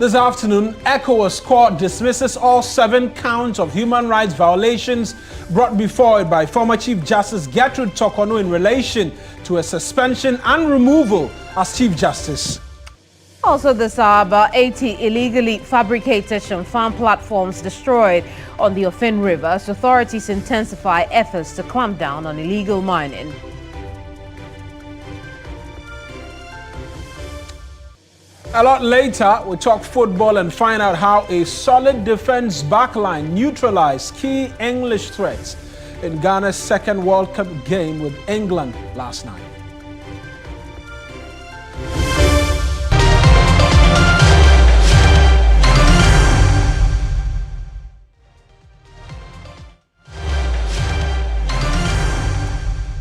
This afternoon, ECOWAS court dismisses all 7 counts of human rights violations brought before it by former Chief Justice Gertrude Torkornoo in relation to a suspension and removal as Chief Justice. Also this hour, about 80 illegally fabricated farm platforms destroyed on the Ofin River as authorities intensify efforts to clamp down on illegal mining. A lot later, we talk football and find out how a solid defense backline neutralized key English threats in Ghana's second World Cup game with England last night.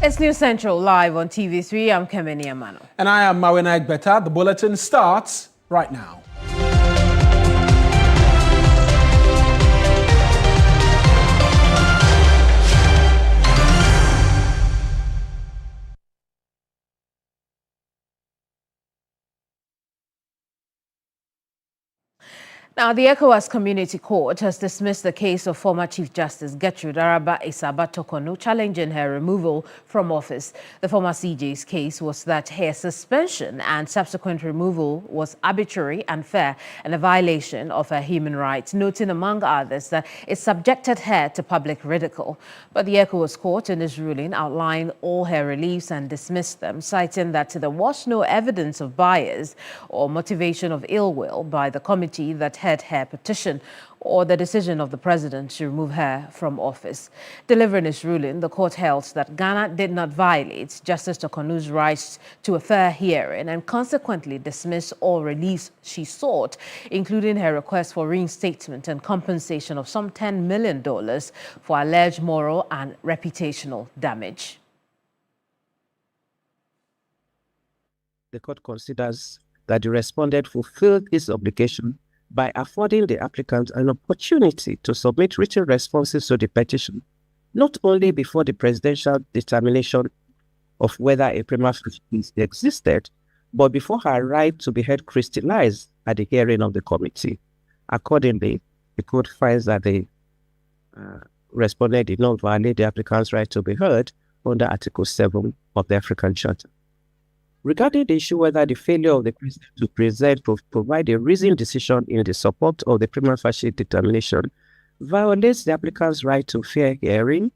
It's News Central live on TV3. I'm Kemeni Amano. And I am Mawena Egbeta. The bulletin starts right now. Now, the ECOWAS Community Court has dismissed the case of former Chief Justice Gertrude Torkornoo challenging her removal from office. The former CJ's case was that her suspension and subsequent removal was arbitrary, unfair, and a violation of her human rights, noting among others that it subjected her to public ridicule. But the ECOWAS Court in its ruling outlined all her reliefs and dismissed them, citing that there was no evidence of bias or motivation of ill will by the committee that heard her petition or the decision of the president to remove her from office. Delivering its ruling, the court held that Ghana did not violate Justice Torkornoo's rights to a fair hearing and consequently dismissed all reliefs she sought, including her request for reinstatement and compensation of some $10 million for alleged moral and reputational damage. The court considers that the respondent fulfilled its obligation by affording the applicant an opportunity to submit written responses to the petition, not only before the presidential determination of whether a prima facie case existed, but before her right to be heard crystallized at the hearing of the committee. Accordingly, the court finds that the respondent did not violate the applicant's right to be heard under Article 7 of the African Charter. Regarding the issue whether the failure of the president to provide a reasoned decision in the support of the prima facie determination violates the applicant's right to fair hearing,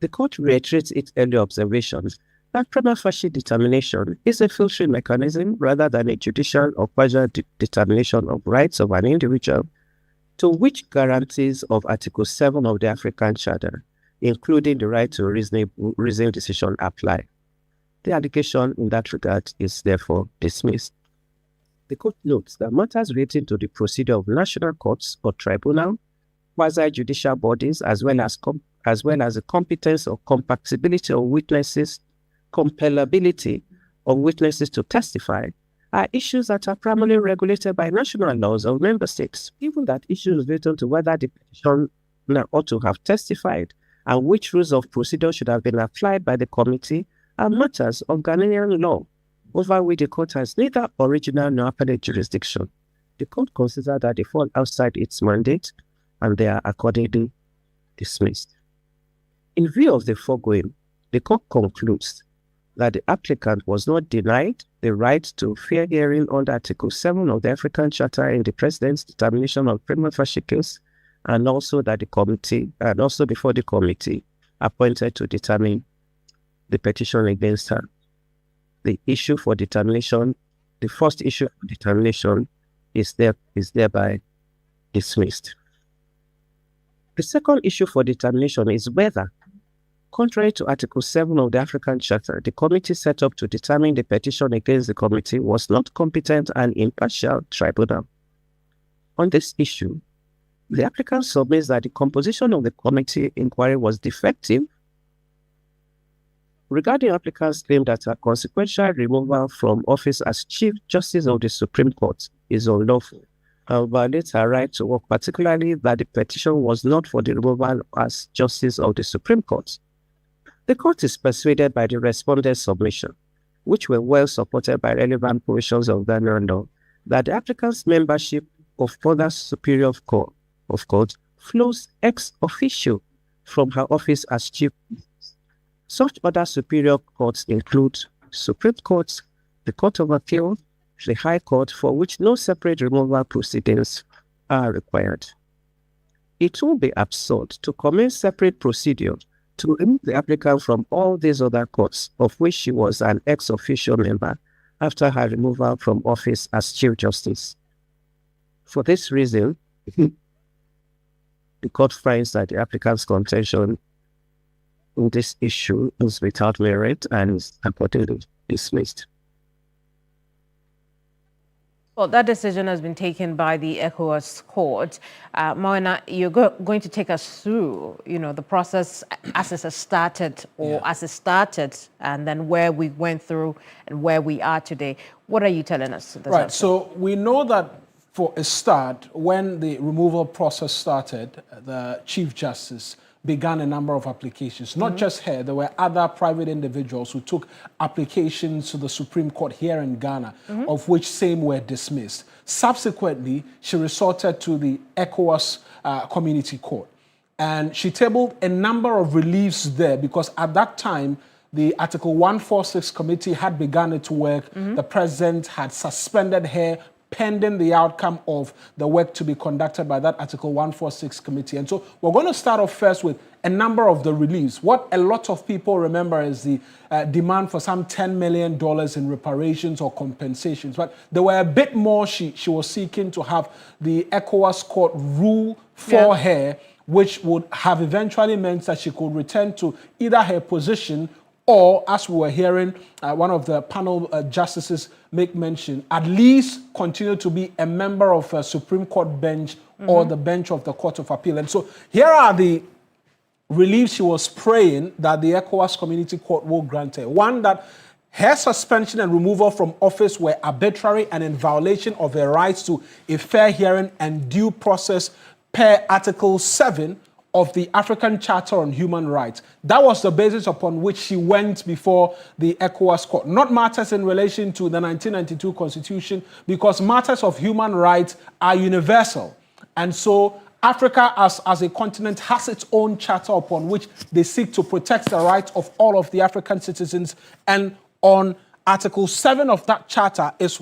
the court reiterates its earlier observations that prima facie determination is a filtering mechanism rather than a judicial or partial determination of rights of an individual, to which guarantees of Article 7 of the African Charter, including the right to a reasoned decision, apply. The allegation in that regard is therefore dismissed. The court notes that matters relating to the procedure of national courts or tribunal, quasi-judicial bodies, as well as the competence or compatibility of witnesses, compellability of witnesses to testify, are issues that are primarily regulated by national laws of member states. Even that issues related to whether the petitioner ought to have testified and which rules of procedure should have been applied by the committee are matters of Ghanaian law, over which the court has neither original nor appellate jurisdiction. The court considers that they fall outside its mandate and they are accordingly dismissed. In view of the foregoing, the court concludes that the applicant was not denied the right to fair hearing under Article 7 of the African Charter in the President's determination of prima facie case, and also that the committee, and also before the committee appointed to determine the petition against her. The issue for determination, the first issue for determination is thereby dismissed. The second issue for determination is whether, contrary to Article 7 of the African Charter, the committee set up to determine the petition against the committee was not competent and impartial tribunal. On this issue, the applicant submits that the composition of the committee inquiry was defective. Regarding applicants' claim that a consequential removal from office as Chief Justice of the Supreme Court is unlawful and violates her right to work, particularly that the petition was not for the removal as Justice of the Supreme Court, the court is persuaded by the respondent's submission, which were well supported by relevant provisions of Ghanaian law, that the applicant's membership of further superior court flows ex officio from her office as chief. Such other superior courts include Supreme Court, the Court of Appeal, the High Court, for which no separate removal proceedings are required. It will be absurd to commence separate procedure to remove the applicant from all these other courts, of which she was an ex officio member after her removal from office as Chief Justice. For this reason, the court finds that the applicant's contention in this issue is without merit and is accordingly dismissed. Well, that decision has been taken by the ECOWAS court. Moena, you're going to take us through, the process as it has started as it started, and then where we went through and where we are today. What are you telling us? Right. So we know that for a start, when the removal process started, the Chief Justice began a number of applications. Not just her, there were other private individuals who took applications to the Supreme Court here in Ghana, of which same were dismissed. Subsequently, she resorted to the ECOWAS Community Court. And she tabled a number of reliefs there because at that time, the Article 146 committee had begun its work. The president had suspended her pending the outcome of the work to be conducted by that Article 146 committee. And so we're going to start off first with a number of the reliefs. What a lot of people remember is the demand for some $10 million in reparations or compensations. But there were a bit more she was seeking to have the ECOWAS court rule for her, which would have eventually meant that she could return to either her position or, as we were hearing one of the panel justices make mention, at least continue to be a member of a Supreme Court bench or the bench of the Court of Appeal. And so here are the reliefs she was praying that the ECOWAS Community Court will grant her. One, that her suspension and removal from office were arbitrary and in violation of her rights to a fair hearing and due process per Article 7 of the African Charter on Human Rights. That was the basis upon which she went before the ECOWAS court. Not matters in relation to the 1992 Constitution, because matters of human rights are universal. And so Africa as a continent has its own charter upon which they seek to protect the rights of all of the African citizens. And on Article 7 of that charter is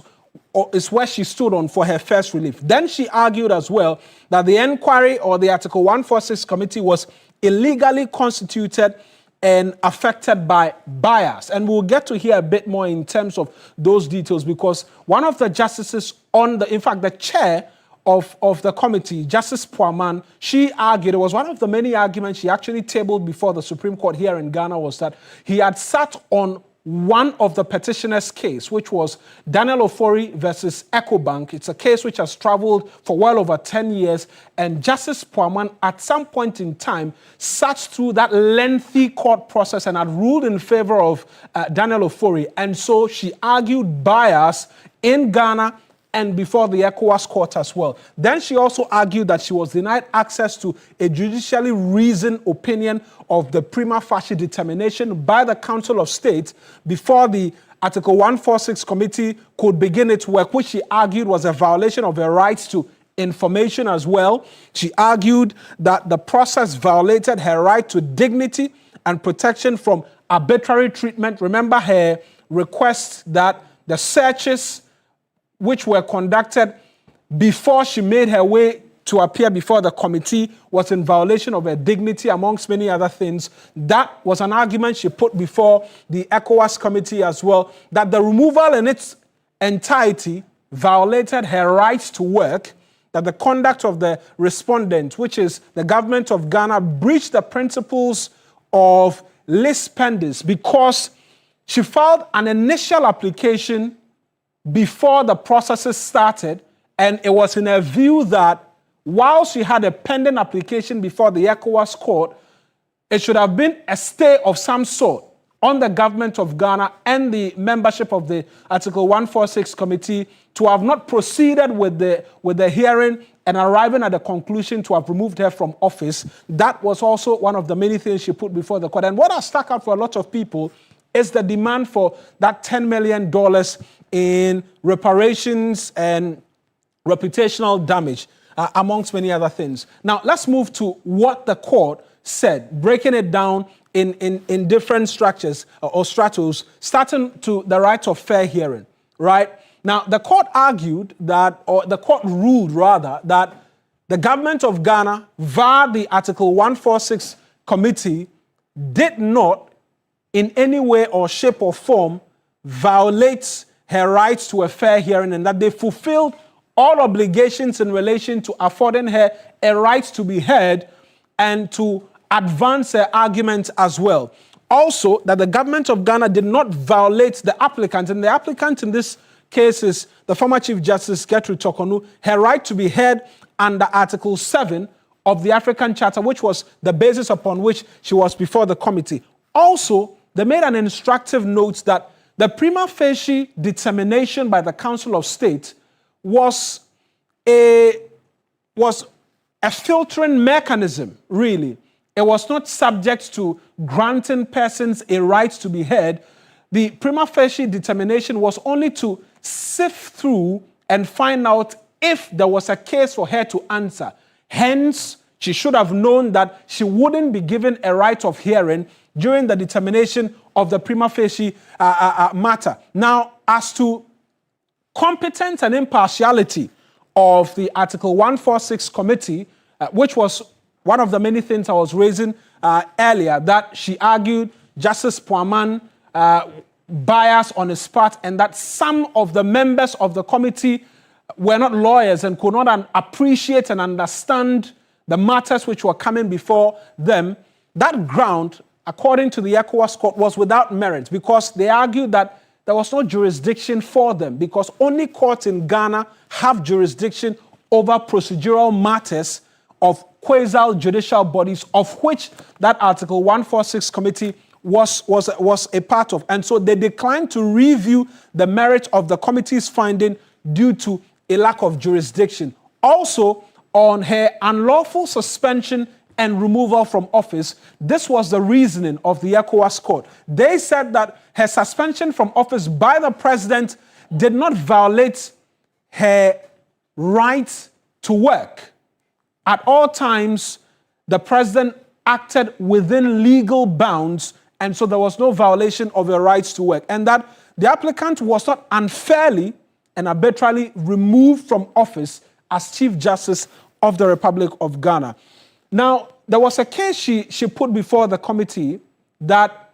where she stood on for her first relief. Then she argued as well that the inquiry or the Article 146 committee was illegally constituted and affected by bias. And we'll get to hear a bit more in terms of those details, because one of the justices in fact, the chair of the committee, Justice Puaman, she argued, it was one of the many arguments she actually tabled before the Supreme Court here in Ghana, was that he had sat on one of the petitioner's case, which was Daniel Ofori versus EcoBank. It's a case which has traveled for well over 10 years. And Justice Puaman, at some point in time, sat through that lengthy court process and had ruled in favor of Daniel Ofori. And so she argued bias in Ghana and before the ECOWAS court as well. Then she also argued that she was denied access to a judicially reasoned opinion of the prima facie determination by the Council of State before the Article 146 committee could begin its work, which she argued was a violation of her rights to information as well. She argued that the process violated her right to dignity and protection from arbitrary treatment. Remember her request that the searches which were conducted before she made her way to appear before the committee was in violation of her dignity, amongst many other things. That was an argument she put before the ECOWAS committee as well, that the removal in its entirety violated her rights to work, that the conduct of the respondent, which is the government of Ghana, breached the principles of lis pendens because she filed an initial application before the processes started, and it was in her view that while she had a pending application before the ECOWAS court, it should have been a stay of some sort on the government of Ghana and the membership of the Article 146 committee to have not proceeded with the hearing and arriving at the conclusion to have removed her from office. That was also one of the many things she put before the court. And what has stuck out for a lot of people is the demand for that $10 million in reparations and reputational damage, amongst many other things. Now, let's move to what the court said, breaking it down in different structures or stratos, starting to the right of fair hearing, right? Now, the court argued that, or the court ruled rather, that the government of Ghana, via the Article 146 committee, did not in any way or shape or form violate her rights to a fair hearing, and that they fulfilled all obligations in relation to affording her a right to be heard and to advance her argument as well. Also, that the government of Ghana did not violate the applicant, and the applicant in this case is the former Chief Justice Gertrude Tokonu, her right to be heard under Article 7 of the African Charter, which was the basis upon which she was before the committee. Also, they made an instructive note that the prima facie determination by the Council of State was a filtering mechanism, really. It was not subject to granting persons a right to be heard. The prima facie determination was only to sift through and find out if there was a case for her to answer. Hence, she should have known that she wouldn't be given a right of hearing during the determination of the prima facie matter. Now, as to competence and impartiality of the Article 146 committee, which was one of the many things I was raising earlier, that she argued Justice Poaman bias on his part, and that some of the members of the committee were not lawyers and could not appreciate and understand the matters which were coming before them. That ground, according to the ECOWAS court, was without merit because they argued that there was no jurisdiction for them because only courts in Ghana have jurisdiction over procedural matters of quasi-judicial bodies, of which that Article 146 committee was a part of. And so they declined to review the merit of the committee's finding due to a lack of jurisdiction. Also, on her unlawful suspension and removal from office, this was the reasoning of the ECOWAS court. They said that her suspension from office by the president did not violate her right to work. At all times, the president acted within legal bounds, and so there was no violation of her rights to work. And that the applicant was not unfairly and arbitrarily removed from office as Chief Justice of the Republic of Ghana. Now, there was a case she put before the committee that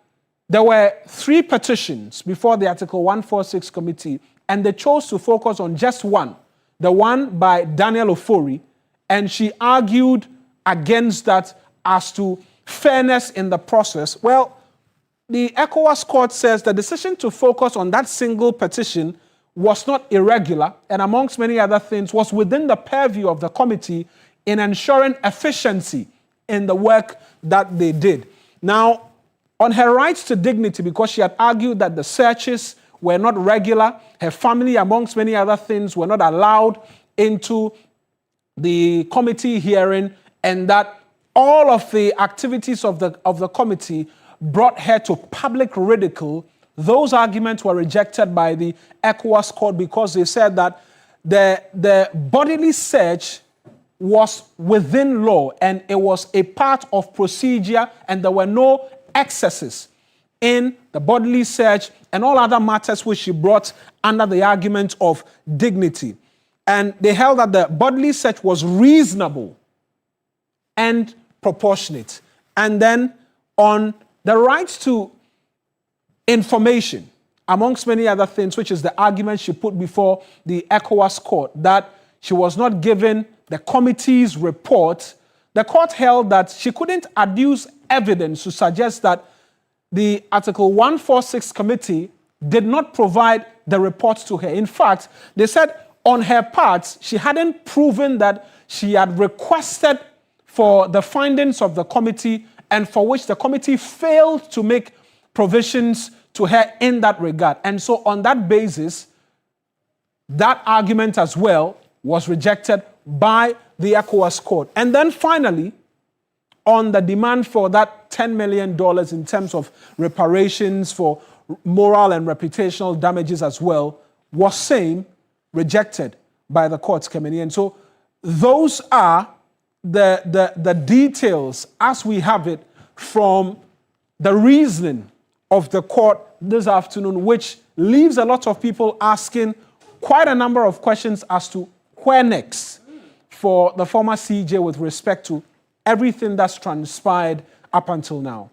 there were 3 petitions before the Article 146 committee, and they chose to focus on just one, the one by Daniel Ofori, and she argued against that as to fairness in the process. Well, the ECOWAS court says the decision to focus on that single petition was not irregular, and amongst many other things, was within the purview of the committee in ensuring efficiency in the work that they did. Now, on her rights to dignity, because she had argued that the searches were not regular, her family, amongst many other things, were not allowed into the committee hearing, and that all of the activities of the committee brought her to public ridicule. Those arguments were rejected by the ECOWAS court because they said that the bodily search was within law and it was a part of procedure, and there were no excesses in the bodily search and all other matters which she brought under the argument of dignity. And they held that the bodily search was reasonable and proportionate. And then on the right to information, amongst many other things, which is the argument she put before the ECOWAS court, that she was not given the committee's report, the court held that she couldn't adduce evidence to suggest that the Article 146 committee did not provide the report to her. In fact, they said on her part, she hadn't proven that she had requested for the findings of the committee and for which the committee failed to make provisions to her in that regard. And so on that basis, that argument as well was rejected by the ECOWAS court. And then finally, on the demand for that $10 million in terms of reparations for moral and reputational damages as well, was same rejected by the courts committee. And so those are the details as we have it from the reasoning of the court this afternoon, which leaves a lot of people asking quite a number of questions as to where next for the former CJ with respect to everything that's transpired up until now.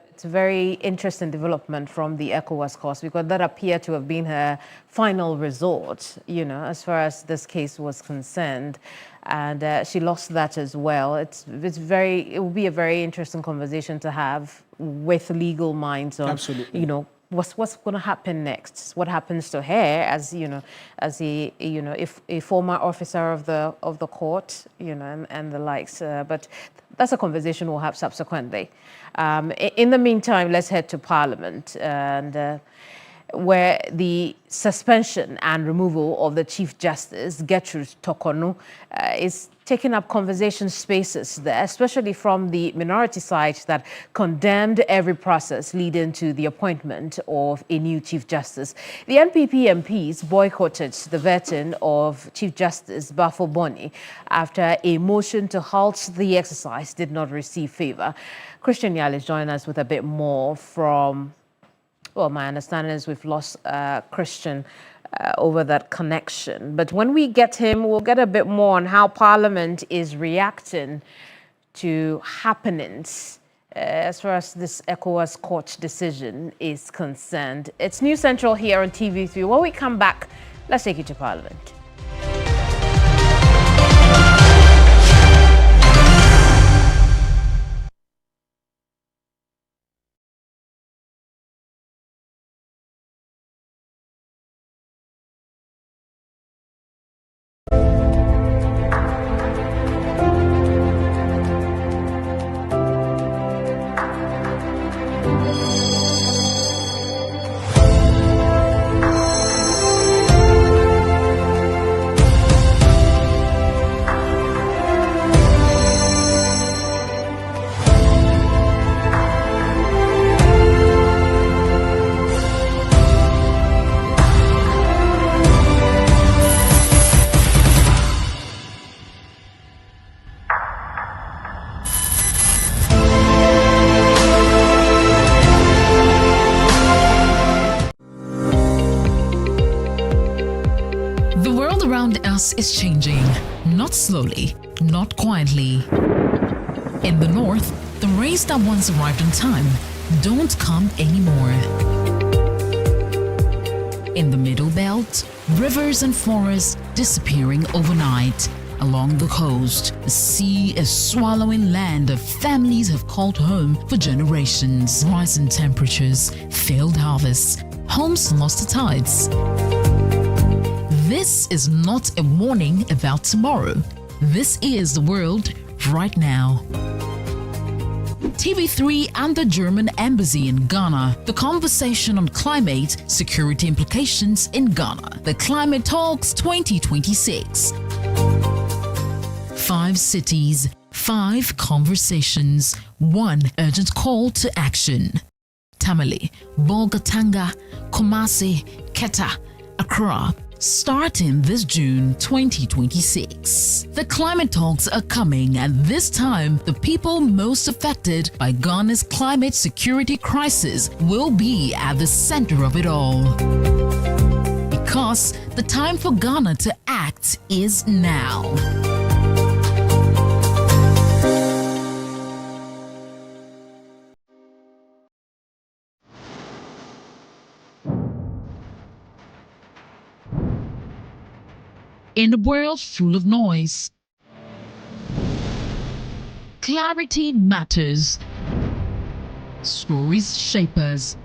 It's a very interesting development from the ECOWAS course, because that appeared to have been her final resort, as far as this case was concerned. And she lost that as well. It will be a very interesting conversation to have with legal minds on, absolutely, what's going to happen next? What happens to her as a former officer of the court, and the likes. But that's a conversation we'll have subsequently. In the meantime, let's head to Parliament, and where the suspension and removal of the Chief Justice, Gertrude Tokonu, is taking up conversation spaces there, especially from the minority side that condemned every process leading to the appointment of a new Chief Justice. The NPP MPs boycotted the vetting of Chief Justice Bafo Boni after a motion to halt the exercise did not receive favor. Christian Yal is joining us with a bit more from, well, my understanding is we've lost Christian over that connection. But when we get him, we'll get a bit more on how Parliament is reacting to happenings as far as this ECOWAS court decision is concerned. It's News Central here on TV3. When we come back, let's take you to Parliament. Is changing, not slowly, not quietly. In the north, the rains that once arrived on time don't come anymore. In the middle belt, rivers and forests disappearing overnight. Along the coast, the sea is swallowing land that families have called home for generations. Rising temperatures, failed harvests, homes lost to tides. This is not a warning about tomorrow. This is the world right now. TV3 and the German Embassy in Ghana. The conversation on climate security implications in Ghana. The Climate Talks 2026. 5 cities, 5 conversations, 1 urgent call to action. Tamale, Bolgatanga, Kumasi, Keta, Accra. Starting this June 2026. The climate talks are coming, and this time, the people most affected by Ghana's climate security crisis will be at the center of it all. Because the time for Ghana to act is now. In a world full of noise, clarity matters. Stories shape us,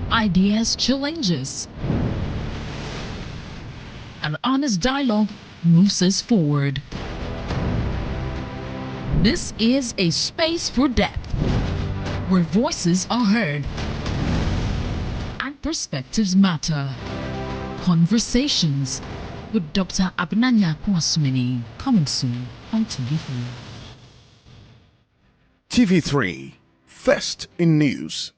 ideas challenge us. An honest dialogue moves us forward. This is a space for depth, where voices are heard and perspectives matter. Conversations with Dr. Abnanya Kwasmini, coming soon on TV3. TV3, first in news.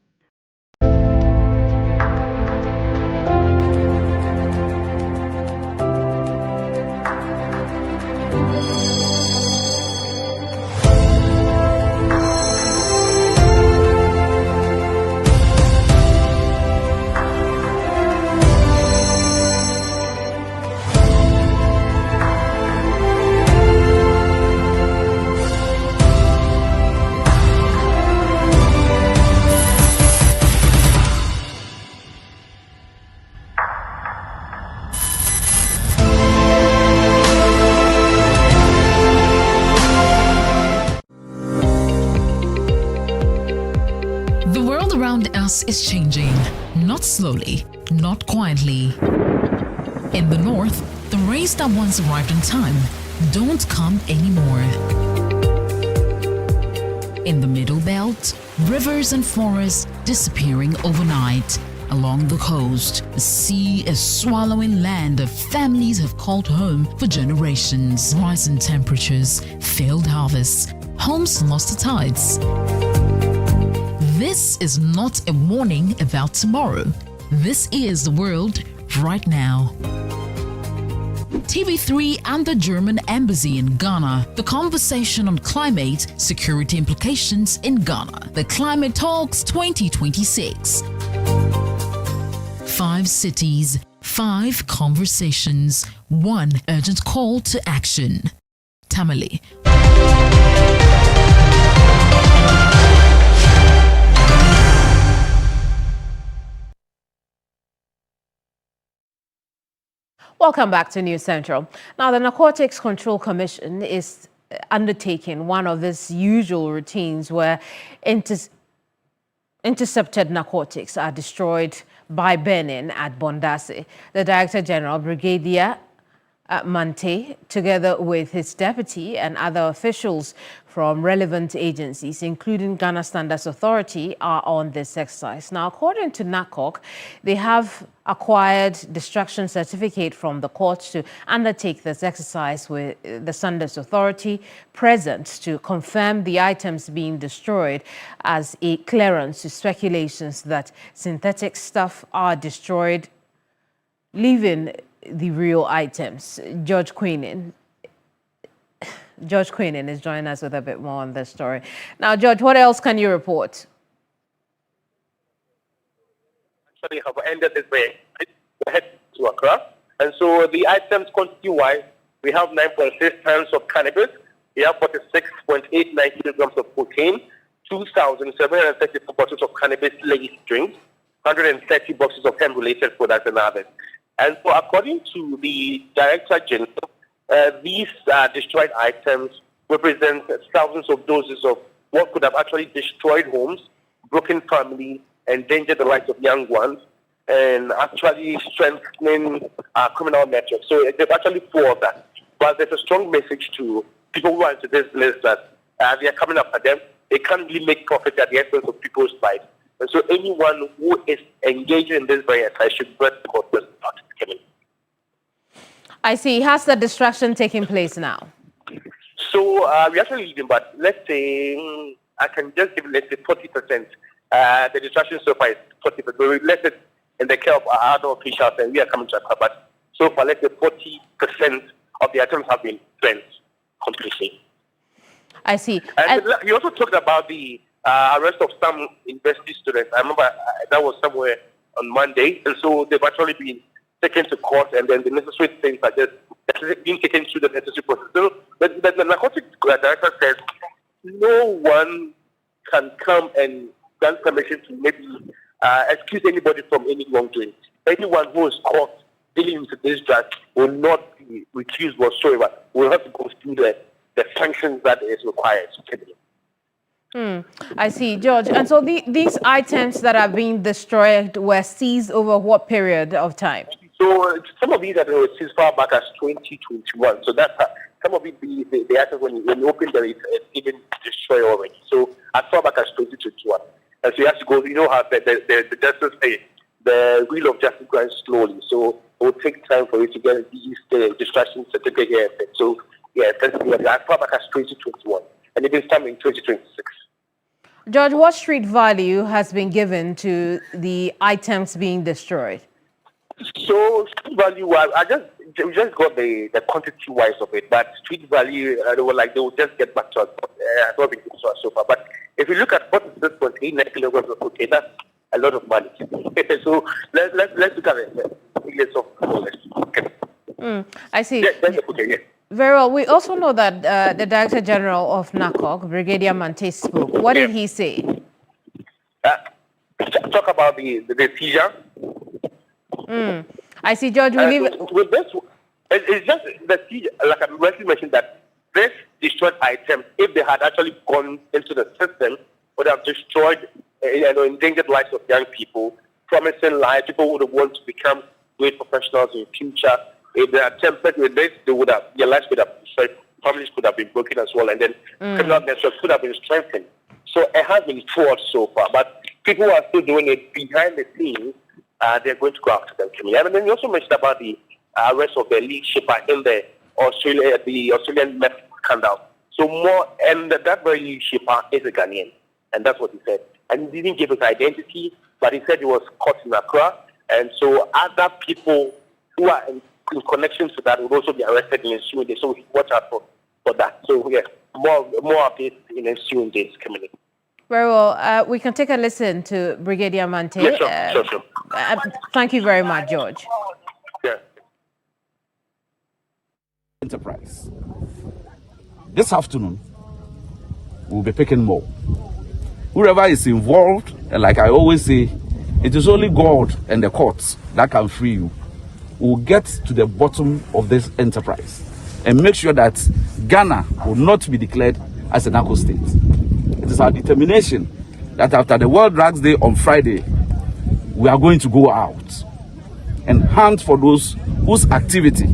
is changing, not slowly, not quietly. In the north, the rains that once arrived on time don't come anymore. In the middle belt, rivers and forests disappearing overnight. Along the coast, the sea is swallowing land that families have called home for generations. Rising temperatures, failed harvests, homes lost to tides. This is not a warning about tomorrow. This is the world right now. TV3 and the German Embassy in Ghana. The conversation on climate security implications in Ghana. The Climate Talks 2026. 5 cities, 5 conversations, 1 urgent call to action. Tamale. Welcome back to News Central. Now, the Narcotics Control Commission is undertaking one of its usual routines where intercepted narcotics are destroyed by burning at Bondase. The Director General, Brigadier Mante, together with his deputy and other officials from relevant agencies, including Ghana Standards Authority, are on this exercise. Now, according to NACOC, they have acquired destruction certificate from the court to undertake this exercise with the Standards Authority present to confirm the items being destroyed as a clearance to speculations that synthetic stuff are destroyed, leaving the real items. George Queenan is joining us with a bit more on this story. Now, George, what else can you report? Actually have ended this way. We head to Accra. And so the items quantity-wise, we have 9.6 tons of cannabis, we have 46.89 kilograms of cocaine, 2,734 bottles of cannabis-laced drinks, 130 boxes of hemp-related products and others. And so according to the Director General, these destroyed items represent thousands of doses of what could have actually destroyed homes, broken families, endangered the rights of young ones, and actually strengthening criminal networks. So there's actually 4 of that. But there's a strong message to people who are into this list that they are coming up at them. They can't really make profit at the expense of people's lives. And so anyone who is engaged in this very exercise should be caught with I see. Has the destruction taking place now? So we're actually leaving, but let's say I can just give, let's say, 40%. The destruction so far is 40%. We left it in the care of our other officials, and we are coming to Accra. But so far, let's say 40% of the items have been burnt completely. I see. And you also talked about the arrest of some university students. I remember that was somewhere on Monday, and so they've actually been taken to court, and then the necessary things are just being taken through the necessary process. So the narcotics director said no one can come and grant permission to maybe excuse anybody from any wrongdoing. Anyone who is caught dealing with this drug will not be recused whatsoever. Will have to go through the sanctions that is required. I see, George. And so these items that are being destroyed were seized over what period of time? So some of these are seized far back as 2021. So that's some of it, the items when you open them, it's even destroyed already. So as far back as 2021. And so you have to go, you know how the justice say, the wheel of justice grinds slowly. So it will take time for you to get these destruction certificate here. So yeah, as far back as 2021. And it is time in 2026. George, what street value has been given to the items being destroyed? So street value, we just got the quantity wise of it, but street value, they will just get back to us. I don't think it's so far. But if you look at 46.89 kilograms of cocaine, that's a lot of money. So let's look at it. I see. Yeah, that's the cocaine, yeah. Very well. We also know that the Director General of NACOC, Brigadier Mante, spoke. What did he say? Talk about the seizure. I see, George. With this, it's just the seizure, like I already mentioned, that this destroyed items, if they had actually gone into the system, would have destroyed endangered lives of young people, promising lives. People would want to become great professionals in future. If they are tempered with this, their lives could have, families could have been broken as well, and then criminal networks could have been strengthened. So it has been forward so far, but people are still doing it behind the scenes. They're going to go after them. And then you also mentioned about the arrest of the lead shipper in the Australian meth scandal. So that very lead shipper is a Ghanaian, and that's what he said. And he didn't give his identity, but he said he was caught in Accra, and so other people who are in connection to that will also be arrested in ensuing days. So watch out for that. So yeah, more updates in ensuing days coming in. Very well. We can take a listen to Brigadier Mante. Yeah, sure. Thank you very much, George. Yeah. Enterprise. This afternoon, we'll be picking more. Whoever is involved, and like I always say, it is only God and the courts that can free you. We'll get to the bottom of this enterprise and make sure that Ghana will not be declared as a narco state. It is our determination that after the World Drugs Day on Friday, we are going to go out and hunt for those whose activity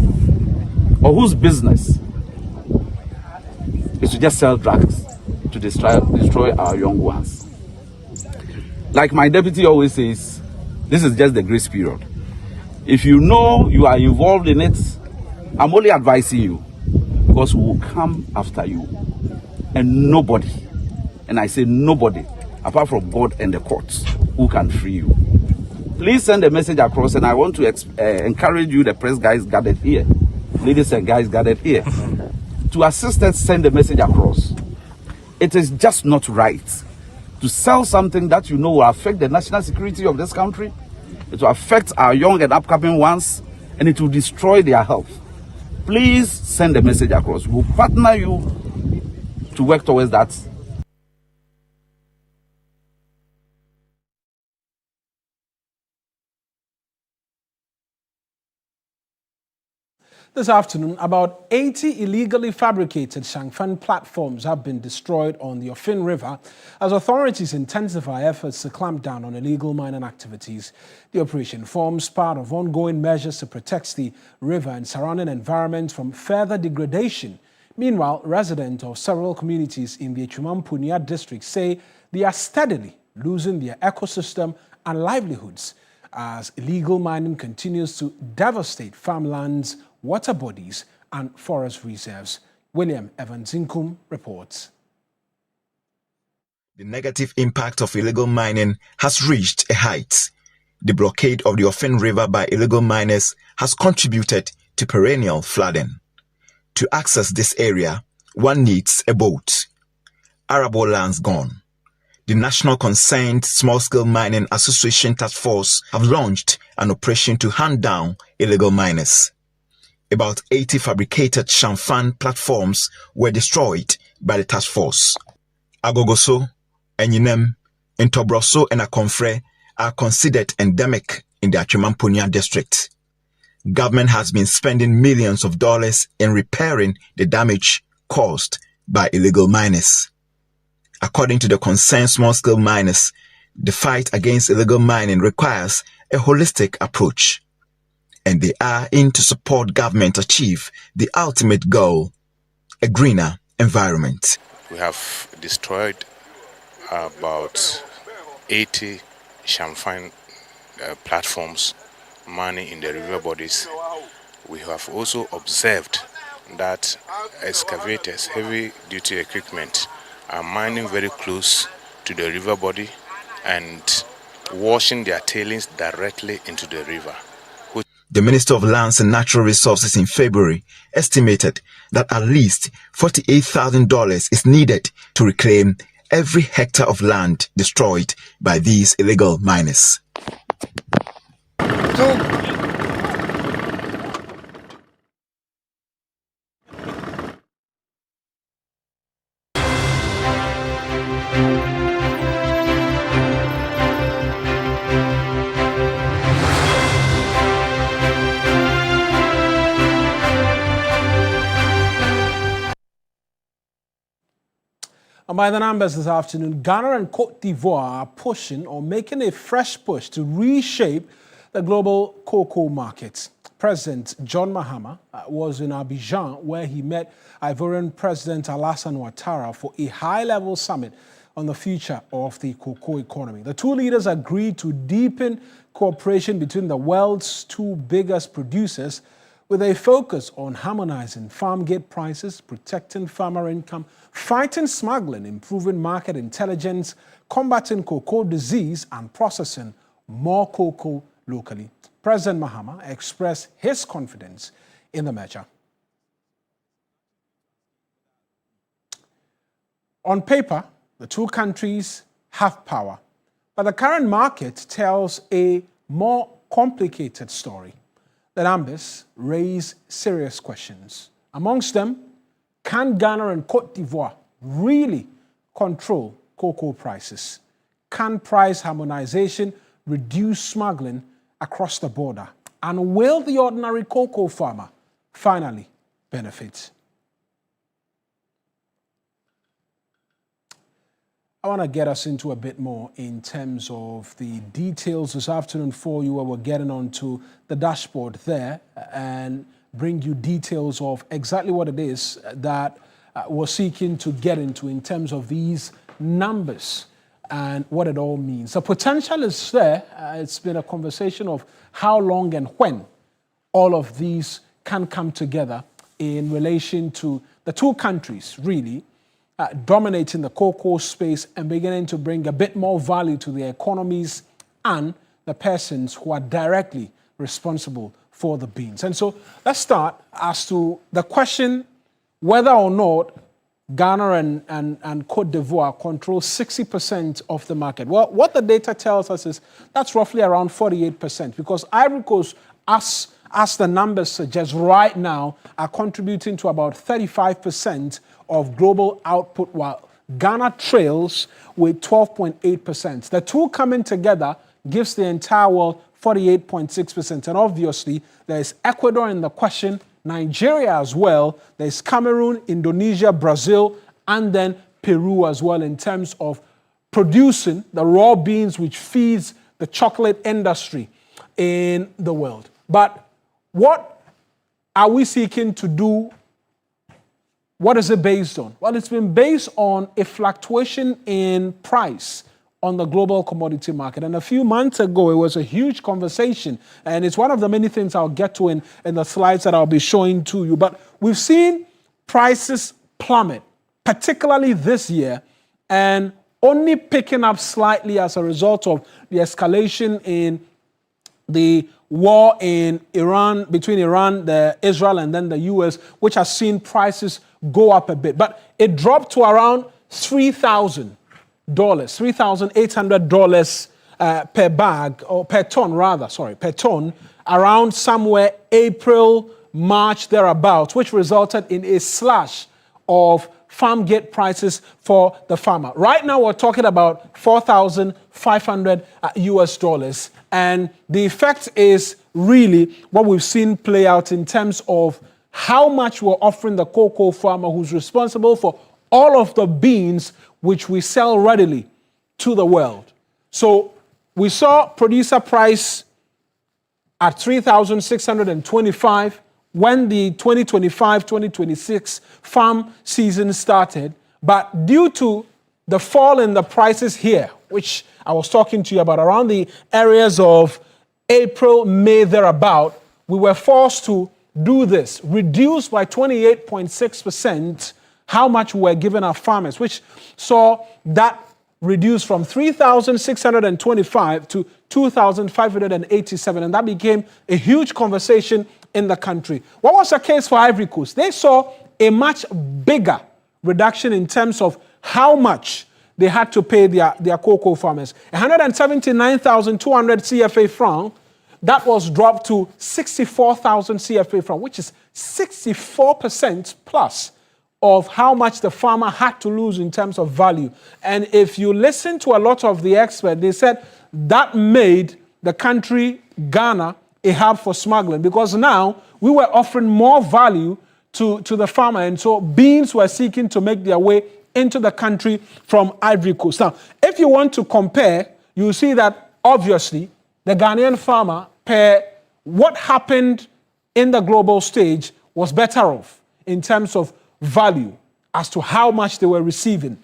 or whose business is to just sell drugs to destroy our young ones. Like my deputy always says, this is just the grace period. If you know you are involved in it, I'm only advising you, because we will come after you. And nobody, and I say nobody, apart from God and the courts, who can free you. Please send a message across, and I want to encourage you, the press guys gathered here, ladies and guys gathered here, to assist us send the message across. It is just not right to sell something that you know will affect the national security of this country. It will affect our young and upcoming ones, and it will destroy their health. Please send a message across. We'll partner you to work towards that. This afternoon, about 80 illegally fabricated Shangfan platforms have been destroyed on the Ofin River as authorities intensify efforts to clamp down on illegal mining activities. The operation forms part of ongoing measures to protect the river and surrounding environment from further degradation. Meanwhile, residents of several communities in the Echumampunia district say they are steadily losing their ecosystem and livelihoods as illegal mining continues to devastate farmlands, water bodies, and forest reserves. William Evans-Inkum reports. The negative impact of illegal mining has reached a height. The blockade of the Ofin River by illegal miners has contributed to perennial flooding. To access this area, one needs a boat. Arable lands gone. The National Concerned Small-Scale Mining Association Task Force have launched an operation to hunt down illegal miners. About 80 fabricated Shangfan platforms were destroyed by the task force. Agogoso, Enyinem, Ntobroso, and Akonfre are considered endemic in the Echumampunia district. Government has been spending millions of dollars in repairing the damage caused by illegal miners. According to the concerned small-scale miners, the fight against illegal mining requires a holistic approach, and they are in to support government achieve the ultimate goal, a greener environment. We have destroyed about 80 Shangfan platforms mining in the river bodies. We have also observed that excavators, heavy-duty equipment, are mining very close to the river body and washing their tailings directly into the river. The Minister of Lands and Natural Resources in February estimated that at least $48,000 is needed to reclaim every hectare of land destroyed by these illegal miners. And by the numbers this afternoon, Ghana and Cote d'Ivoire are pushing or making a fresh push to reshape the global cocoa market. President John Mahama was in Abidjan, where he met Ivorian President Alassane Ouattara for a high-level summit on the future of the cocoa economy. The two leaders agreed to deepen cooperation between the world's two biggest producers, with a focus on harmonizing farm gate prices, protecting farmer income, fighting smuggling, improving market intelligence, combating cocoa disease, and processing more cocoa locally. President Mahama expressed his confidence in the measure. On paper, the two countries have power, but the current market tells a more complicated story. The numbers raise serious questions. Amongst them, can Ghana and Cote d'Ivoire really control cocoa prices? Can price harmonization reduce smuggling across the border? And will the ordinary cocoa farmer finally benefit? I want to get us into a bit more in terms of the details this afternoon for you, where we're getting onto the dashboard there and bring you details of exactly what it is that we're seeking to get into in terms of these numbers and what it all means. The potential is there. It's been a conversation of how long and when all of these can come together in relation to the two countries, really, dominating the cocoa space and beginning to bring a bit more value to their economies and the persons who are directly responsible for the beans. And so let's start as to the question whether or not Ghana and Cote d'Ivoire control 60% of the market. Well, what the data tells us is that's roughly around 48%, because Ivory Coast, as the numbers suggest right now, are contributing to about 35% of global output, while Ghana trails with 12.8%. The two coming together gives the entire world 48.6%. And obviously, there's Ecuador in the question, Nigeria as well, there's Cameroon, Indonesia, Brazil, and then Peru as well in terms of producing the raw beans which feeds the chocolate industry in the world. But what are we seeking to do? What is it based on? Well, it's been based on a fluctuation in price on the global commodity market. And a few months ago, it was a huge conversation. And it's one of the many things I'll get to in the slides that I'll be showing to you. But we've seen prices plummet, particularly this year, and only picking up slightly as a result of the escalation in the war in Iran, between Iran, Israel, and then the US, which has seen prices go up a bit. But it dropped to around $3,800 per bag, or per ton, around somewhere April, March, thereabouts, which resulted in a slash of farm gate prices for the farmer. Right now, we're talking about $4,500 And the effect is really what we've seen play out in terms of how much we're offering the cocoa farmer, who's responsible for all of the beans which we sell readily to the world. So we saw producer price at $3,625 when the 2025-2026 farm season started. But due to the fall in the prices here, which I was talking to you about around the areas of April, May, thereabout, we were forced to do this, reduce by 28.6% how much we were giving our farmers, which saw that reduce from $3,625 to $2,587, and that became a huge conversation in the country. What was the case for Ivory Coast? They saw a much bigger reduction in terms of how much they had to pay their cocoa farmers. 179,200 CFA franc, that was dropped to 64,000 CFA franc, which is 64% plus of how much the farmer had to lose in terms of value. And if you listen to a lot of the experts, they said that made the country, Ghana, a hub for smuggling, because now we were offering more value to the farmer. And so beans were seeking to make their way into the country from Ivory Coast. Now, if you want to compare, you see that obviously the Ghanaian farmer, per what happened in the global stage, was better off in terms of value as to how much they were receiving.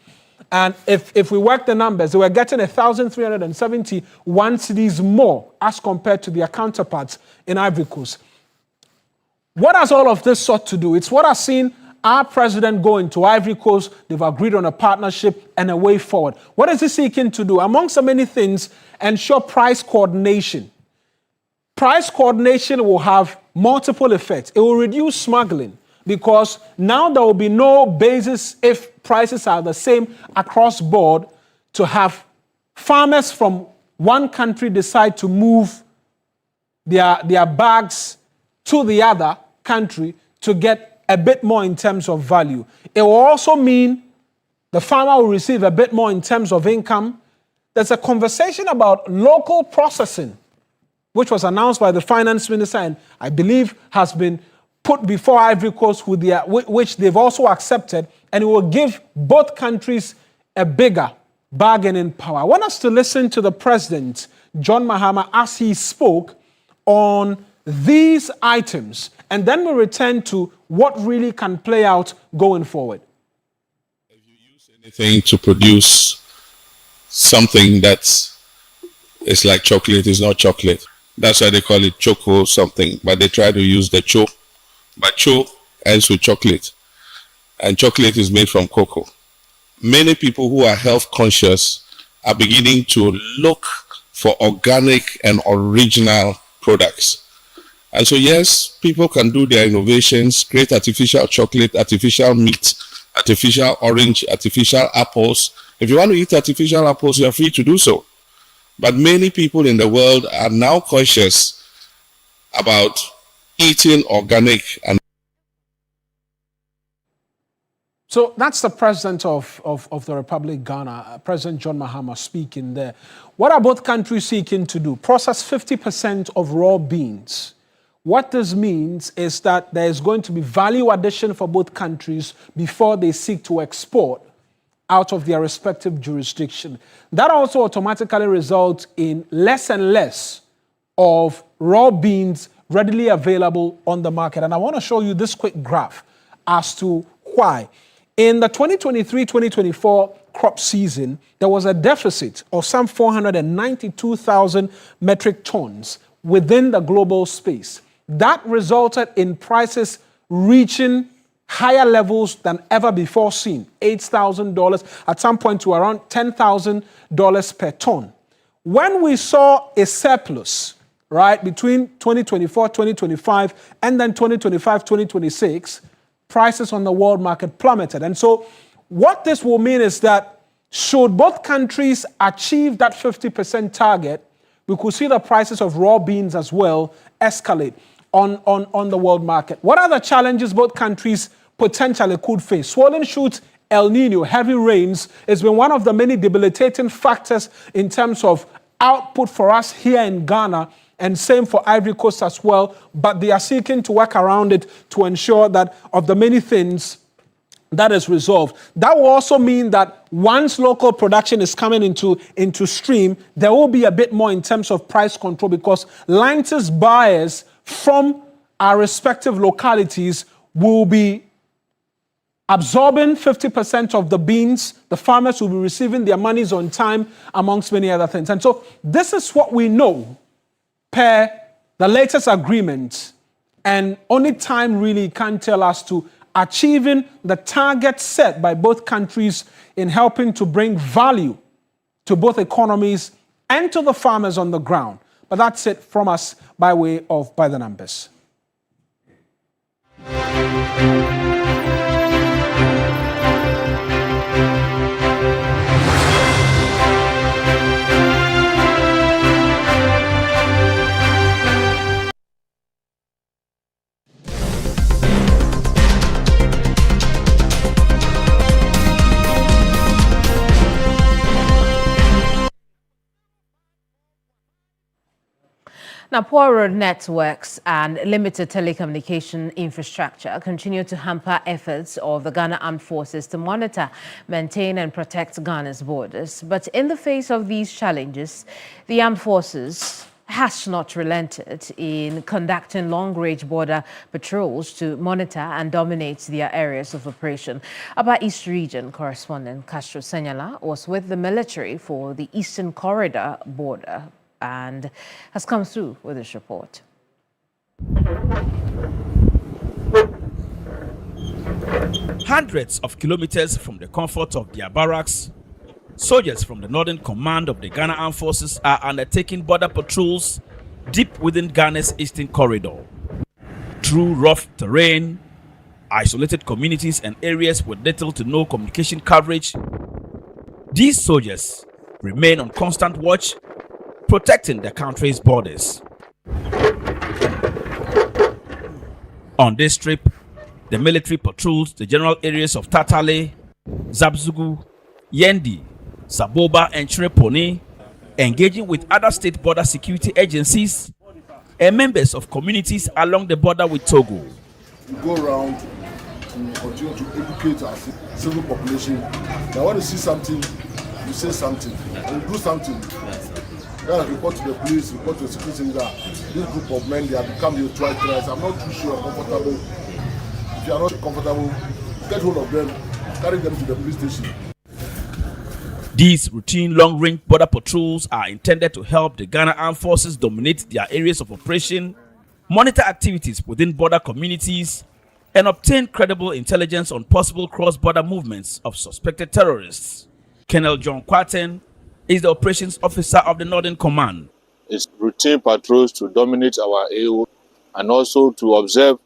And if we work the numbers, they were getting 1,371 cedis more as compared to their counterparts in Ivory Coast. What has all of this sought to do? It's what has seen our president go into Ivory Coast. They've agreed on a partnership and a way forward. What is he seeking to do? Among so many things, ensure price coordination. Price coordination will have multiple effects. It will reduce smuggling, because now there will be no basis, if prices are the same across board, to have farmers from one country decide to move their bags to the other country to get a bit more in terms of value. It will also mean the farmer will receive a bit more in terms of income. There's a conversation about local processing, which was announced by the finance minister and I believe has been put before Ivory Coast, which they've also accepted, and it will give both countries a bigger bargaining power. I want us to listen to the president, John Mahama, as he spoke on these items, and then we'll return to what really can play out going forward. If you use anything to produce something that is like chocolate, it's not chocolate. That's why they call it choco something, but they try to use the cho. But cho ends with chocolate, and chocolate is made from cocoa. Many people who are health conscious are beginning to look for organic and original products. And so, yes, people can do their innovations, create artificial chocolate, artificial meat, artificial orange, artificial apples. If you want to eat artificial apples, you are free to do so. But many people in the world are now conscious about eating organic. And so that's the president of the Republic, Ghana, President John Mahama, speaking there. What are both countries seeking to do? Process 50% of raw beans. What this means is that there is going to be value addition for both countries before they seek to export out of their respective jurisdiction. That also automatically results in less and less of raw beans readily available on the market. And I want to show you this quick graph as to why. In the 2023-2024 crop season, there was a deficit of some 492,000 metric tons within the global space. That resulted in prices reaching higher levels than ever before seen, $8,000, at some point to around $10,000 per ton. When we saw a surplus, right, between 2024, 2025, and then 2025, 2026, prices on the world market plummeted. And so what this will mean is that should both countries achieve that 50% target, we could see the prices of raw beans as well escalate on the world market. What are the challenges both countries potentially could face? Swollen shoots, El Nino, heavy rains has been one of the many debilitating factors in terms of output for us here in Ghana, and same for Ivory Coast as well, but they are seeking to work around it to ensure that of the many things that is resolved. That will also mean that once local production is coming into stream, there will be a bit more in terms of price control, because licensed buyers from our respective localities will be absorbing 50% of the beans. The farmers will be receiving their monies on time, amongst many other things. And so this is what we know per the latest agreement, and only time really can tell us to achieving the target set by both countries in helping to bring value to both economies and to the farmers on the ground. But that's it from us by way of By the Numbers. Now, poor road networks and limited telecommunication infrastructure continue to hamper efforts of the Ghana Armed Forces to monitor, maintain and protect Ghana's borders. But in the face of these challenges, the Armed Forces has not relented in conducting long-range border patrols to monitor and dominate their areas of operation. About East Region correspondent Castro Senyala was with the military for the Eastern Corridor border and has come through with this report. Hundreds of kilometers from the comfort of their barracks, soldiers from the Northern Command of the Ghana Armed Forces are undertaking border patrols deep within Ghana's Eastern Corridor. Through rough terrain, isolated communities and areas with little to no communication coverage, these soldiers remain on constant watch, protecting the country's borders. On this trip, the military patrolled the general areas of Tatale, Zabzugu, Yendi, Saboba and Chireponi, engaging with other state border security agencies and members of communities along the border with Togo. We go around to continue to educate our civil population. Now, when you see something, you say something, and you do something. Report to the police, report to the security leader. This group of men, they have become the threats. I'm not too sure I'm comfortable. If you are not comfortable, get hold of them, carry them to the police station. These routine long-range border patrols are intended to help the Ghana Armed Forces dominate their areas of operation, monitor activities within border communities, and obtain credible intelligence on possible cross-border movements of suspected terrorists. Colonel John Quaten is the operations officer of the Northern Command. It's routine patrols to dominate our AO and also to observe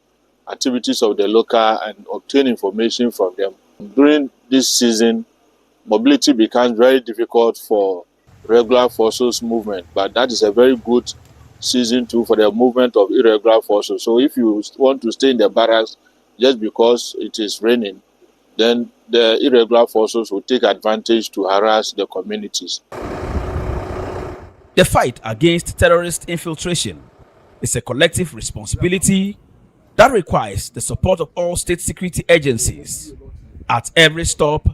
activities of the local and obtain information from them. During this season, mobility becomes very difficult for regular forces movement, but that is a very good season too for the movement of irregular forces. So if you want to stay in the barracks just because it is raining, then the irregular forces will take advantage to harass the communities. The fight against terrorist infiltration is a collective responsibility that requires the support of all state security agencies. At every stop,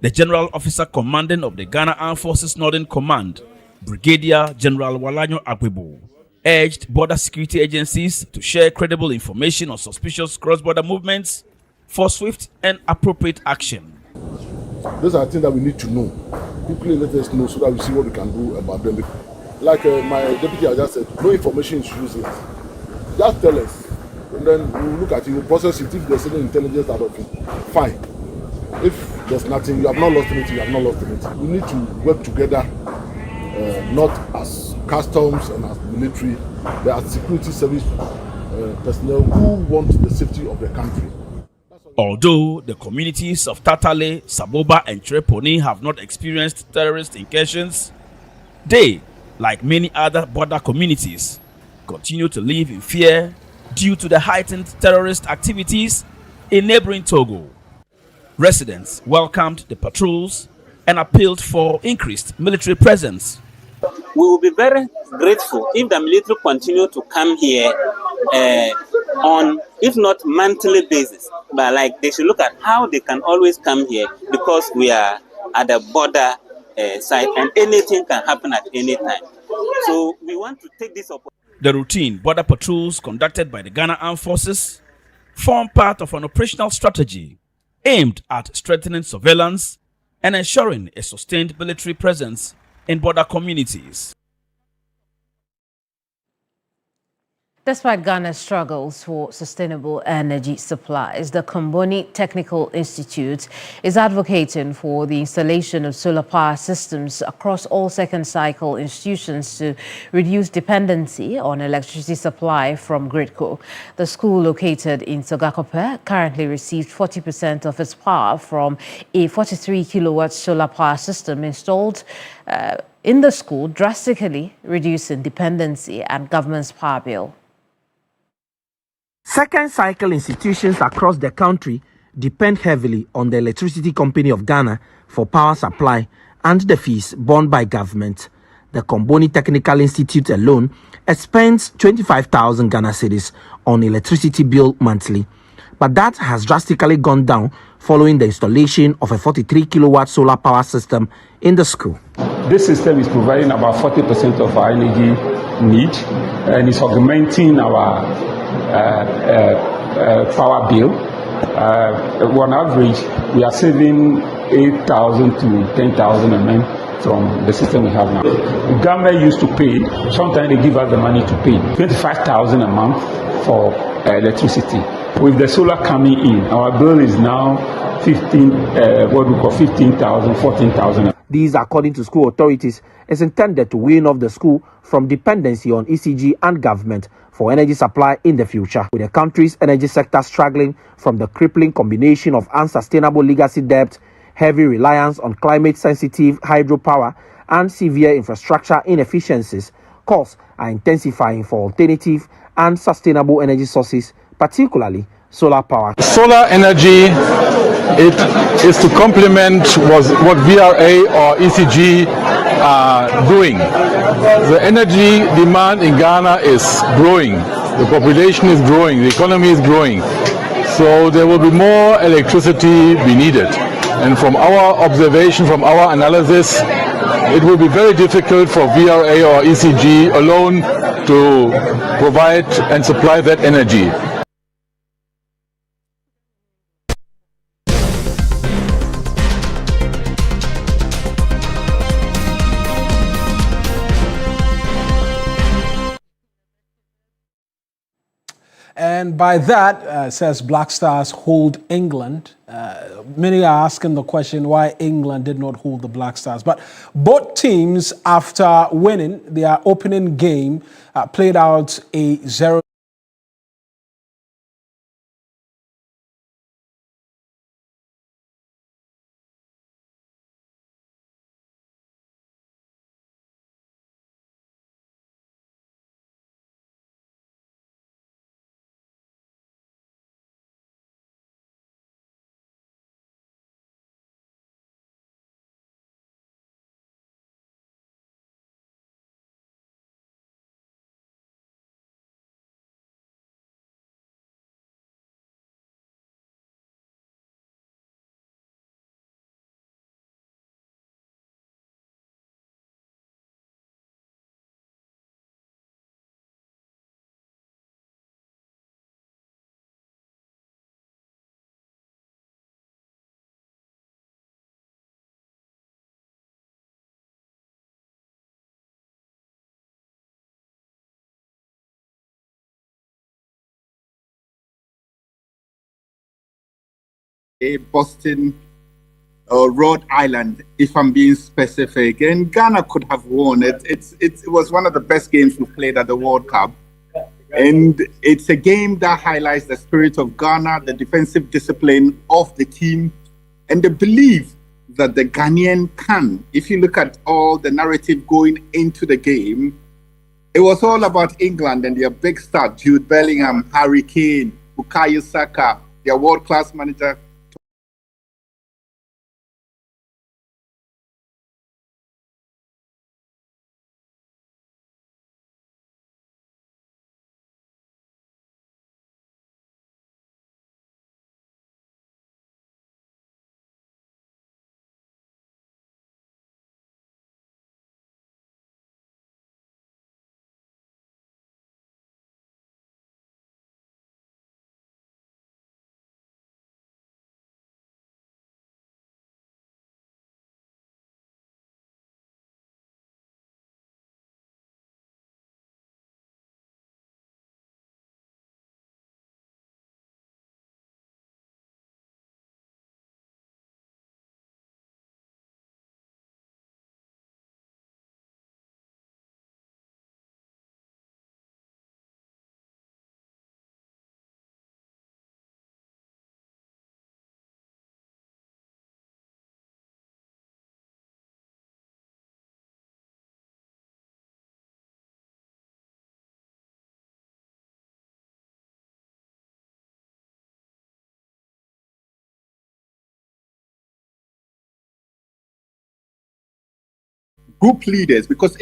the General Officer Commanding of the Ghana Armed Forces Northern Command, Brigadier General Walanyo Agwebo, urged border security agencies to share credible information on suspicious cross-border movements for swift and appropriate action. Those are things that we need to know. People let us know so that we see what we can do about them. Like my deputy has just said, no information is useless. Just tell us, and then we'll look at it, we'll process it. If there's any intelligence out of it, fine. If there's nothing, you have not lost anything, you have not lost anything. We need to work together, not as customs and as military, but as security service personnel who want the safety of the country. Although the communities of Tatale, Saboba and Chireponi have not experienced terrorist incursions, they, like many other border communities, continue to live in fear due to the heightened terrorist activities in neighboring Togo. Residents welcomed the patrols and appealed for increased military presence. We will be very grateful if the military continue to come here on, if not monthly basis, but like they should look at how they can always come here because we are at the border side and anything can happen at any time. So we want to take this opportunity. The routine border patrols conducted by the Ghana Armed Forces form part of an operational strategy aimed at strengthening surveillance and ensuring a sustained military presence in border communities. Despite Ghana's struggles for sustainable energy supplies, the Komboni Technical Institute is advocating for the installation of solar power systems across all second-cycle institutions to reduce dependency on electricity supply from GridCo. The school, located in Sogakope, currently received 40% of its power from a 43-kilowatt solar power system installed in the school, drastically reducing dependency and government's power bill. Second-cycle institutions across the country depend heavily on the Electricity Company of Ghana for power supply and the fees borne by government. The Komboni Technical Institute alone spends 25,000 Ghana cedis on electricity bill monthly, but that has drastically gone down following the installation of a 43 kilowatt solar power system in the school. This system is providing about 40% of our energy need, and it's augmenting our power bill. On average, we are saving 8,000 to 10,000 a month from the system we have now. The government used to pay, sometimes they give us the money to pay, 25,000 a month for electricity. With the solar coming in, our bill is now 15,000, 14,000. These, according to school authorities, is intended to wean off the school from dependency on ECG and government for energy supply in the future. With the country's energy sector struggling from the crippling combination of unsustainable legacy debt, heavy reliance on climate-sensitive hydropower, and severe infrastructure inefficiencies, calls are intensifying for alternative and sustainable energy sources, particularly solar power. Solar energy, it is to complement what VRA or ECG are doing. The energy demand in Ghana is growing. The population is growing. The economy is growing. So there will be more electricity be needed. And from our observation, from our analysis, it will be very difficult for VRA or ECG alone to provide and supply that energy. And by that, says Black Stars hold England. Many are asking the question why England did not hold the Black Stars. But both teams, after winning their opening game, played out a 0. Boston or Rhode Island, if I'm being specific, and Ghana could have won. It was one of the best games we played at the World Cup, and it's a game that highlights the spirit of Ghana, the defensive discipline of the team, and the belief that the Ghanaian can. If you look at all the narrative going into the game, it was all about England and their big star, Jude Bellingham, Harry Kane, Bukayo Saka, their world-class manager. Group leaders, because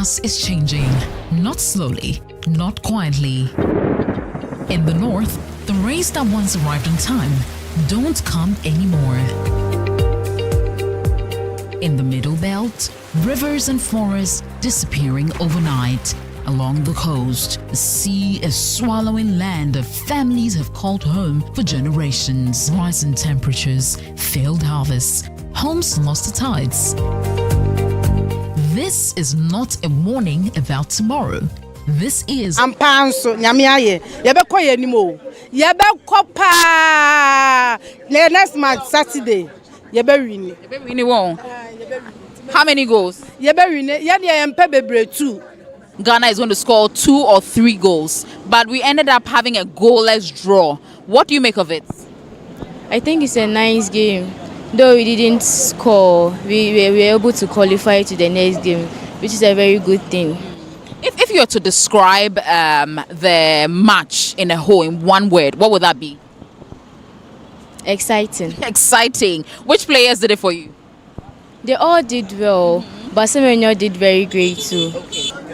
forecast is changing. Not slowly, not quietly. In the north, the rains that once arrived on time don't come anymore. In the middle belt, rivers and forests disappearing overnight. Along the coast, the sea is swallowing land that families have called home for generations. Rising temperatures, failed harvests, homes lost to tides. This is not a warning about tomorrow. This is Ampanso nyamiaye yebekọ yenimo yebekọ pa next month Saturday yebewini won. How many goals? Yebewini ye dey empe bebre 2. Ghana is going to score 2 or 3 goals, but we ended up having a goalless draw. What do you make of it? I think it's a nice game. Though we didn't score, we were able to qualify to the next game, which is a very good thing. If you were to describe the match in a whole in one word, what would that be? Exciting. Exciting. Which players did it for you? They all did well, but Semenyo did very great too.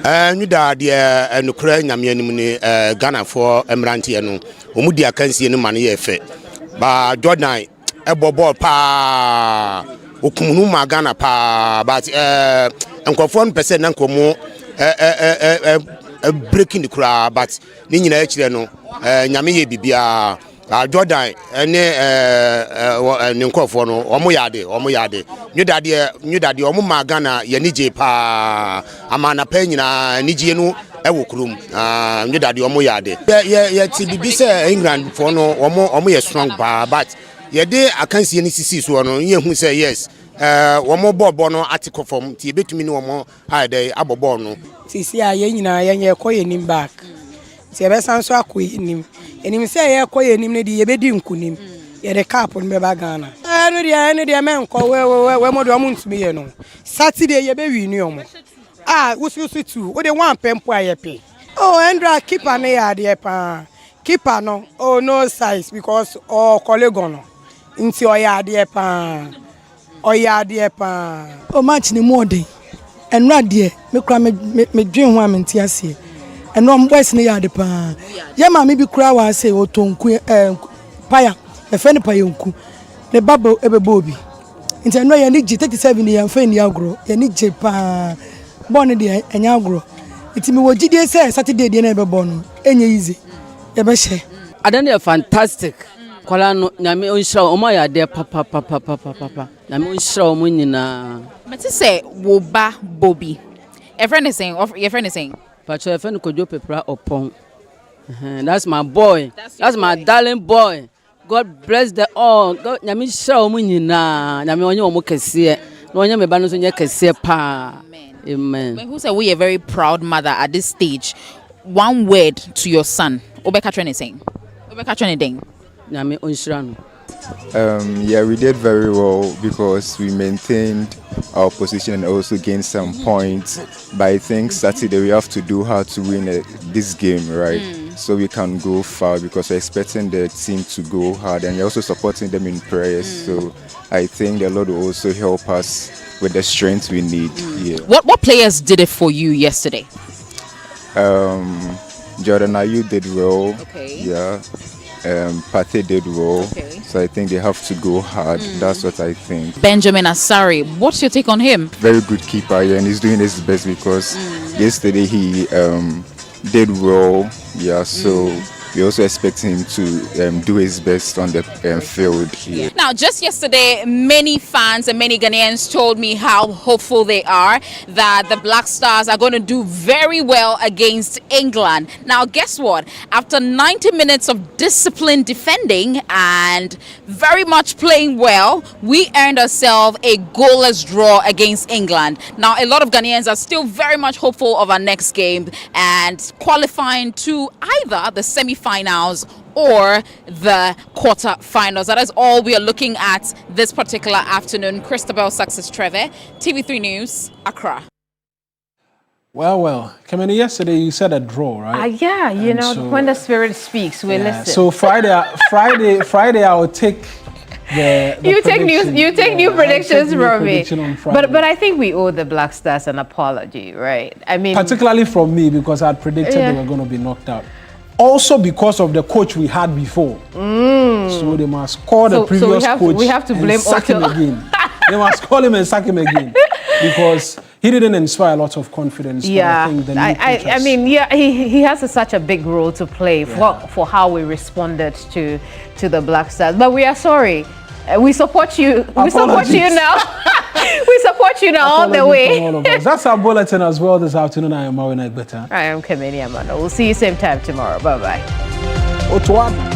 Ghana for Emranti no omudi akansie no mane ye fe ba Jordan ball pa okumunu ma Ghana pa but nkofo percent na nkomo breaking the crowd but ni nyina akire no nyame ye bibia Jordan ne nkofo no omo yade new daddy omo ma Ghana ye nije pa amana pa nyina nije no ewo krum new daddy omo yade ye ti bibi say England for no omo ye strong ba but ye dey akansie ni sisi so no ye hu say yes omo bobo no article form ti betumi ni omo ade abobo no sisi aye nyina ye koye nim back ti e be sanso akoye nim enim say ye koye nim ne di ye bedi nkunim ye de cap no be ba Ghana enu dia men ko we mo do omo ntumi ye no Saturday ye be wi ni omo usu 2 o de one pempo ayepe Andra keeper na ya de pa keeper no no size because colleague no nti o ya de pa match ni more dey enra de me kura me dwen ho amenti ase eno boys ni ya de pa ye ma me bi kura wa say otonku paya e fe ni payonku ne babo ebebo obi nti eno ye ni 37 ye fa ni agro ye ni je pa born de enya agro iti mi wogide say Saturday de na ebebo no enye easy ye be she adane fantastic kwala no nyame onhira omo ya de papa nyame onhira omo nyina meti say wo ba Bobby your friend is saying pacho your friend kojo pepra opon that's my boy that's my darling boy. God bless the all. God nyame hira omo nyina nyame onye omo kese no onye me ba no so nye kese pa amen. Who say we a very proud mother at this stage? One word to your son. Obeka training saying. Obeka training ding. Nyame onhira no. Yeah, we did very well because we maintained our position and also gained some points. But I think Saturday we have to do hard to win this game, right? So we can go far because we're expecting the team to go hard and we're also supporting them in prayers. So I think the Lord will also help us with the strength we need. Yeah. What players did it for you yesterday? Jordan Ayew did well. Okay. Yeah. Pate did well. Okay. So I think they have to go hard. That's what I think. Benjamin Asari, what's your take on him? Very good keeper, yeah, and he's doing his best because yesterday he did well. Yeah, so we also expect him to do his best on the field. Yeah. Now, just yesterday, many fans and many Ghanaians told me how hopeful they are that the Black Stars are going to do very well against England. Now, guess what? After 90 minutes of disciplined defending and very much playing well, we earned ourselves a goalless draw against England. Now, a lot of Ghanaians are still very much hopeful of our next game and qualifying to either the semi-finals or the quarter-finals. That is all we are looking at this particular afternoon. Christabel Success Trevor, TV3 News, Accra. Well, Kamini, yesterday you said a draw, right? Yeah, so, when the spirit speaks, we listen. So Friday I will take You take new predictions from me. But I think we owe the Black Stars an apology, right? I mean, particularly from me, because I predicted they were going to be knocked out. Also because of the coach we had before. So they must call the previous coach. We have to blame sack him again. They must call him and sack him again because he didn't inspire a lot of confidence. Yeah, I mean, yeah, he has such a big role to play for how we responded to the Black Stars. But we are sorry. We support you. We support you now. We support you now all the way. All of us. That's our bulletin as well this afternoon. I am Maureen Better. I am Kameni Amano. We'll see you same time tomorrow. Bye bye.